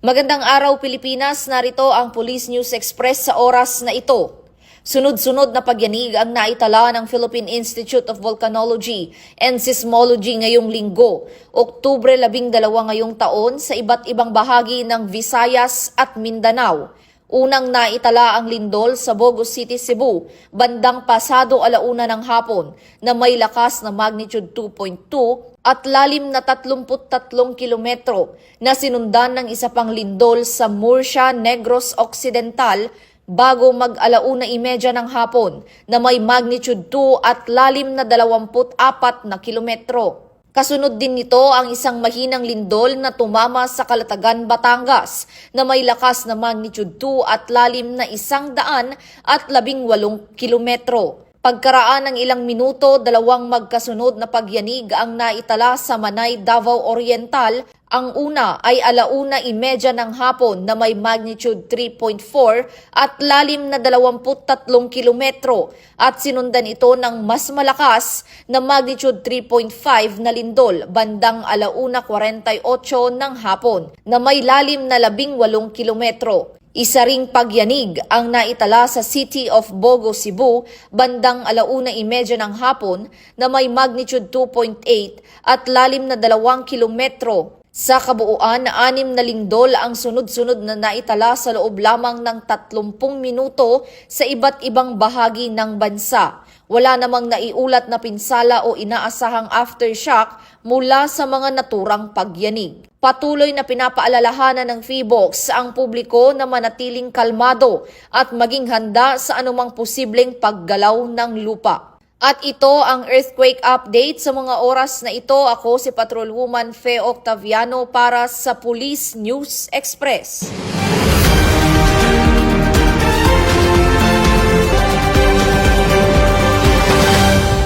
Magandang araw Pilipinas, narito ang Police News Express sa oras na ito. Sunod-sunod na pagyanig ang naitala ng Philippine Institute of Volcanology and Seismology ngayong linggo, Oktubre 12 ngayong taon sa iba't ibang bahagi ng Visayas at Mindanao. Unang naitala ang lindol sa Bogo City, Cebu, bandang pasado 1:00 ng hapon na may lakas na magnitude 2.2 at lalim na 33 kilometro na sinundan ng isa pang lindol sa Murcia, Negros Occidental bago mag-1:30 ng hapon na may magnitude 2 at lalim na 24 na kilometro. Kasunod din nito ang isang mahinang lindol na tumama sa Calatagan, Batangas na may lakas na magnitude 2 at lalim na 118 kilometro. Pagkaraan ng ilang minuto, dalawang magkasunod na pagyanig ang naitala sa Manay, Davao Oriental. Ang una ay 1:30 ng hapon na may magnitude 3.4 at lalim na 23 kilometro at sinundan ito ng mas malakas na magnitude 3.5 na lindol bandang 1:48 ng hapon na may lalim na 18 kilometro. Isa ring pagyanig ang naitala sa City of Bogo, Cebu, bandang 1:30 ng hapon na may magnitude 2.8 at lalim na 2 kilometro. Sa kabuuan, 6 na lindol ang sunod-sunod na naitala sa loob lamang ng 30 minuto sa iba't ibang bahagi ng bansa. Wala namang naiulat na pinsala o inaasahang aftershock mula sa mga naturang pagyanig. Patuloy na pinapaalalahanan ng PHIVOLCS ang publiko na manatiling kalmado at maging handa sa anumang posibleng paggalaw ng lupa. At ito ang earthquake update sa mga oras na ito. Ako si Patrolwoman Fe Octaviano para sa Police News Express.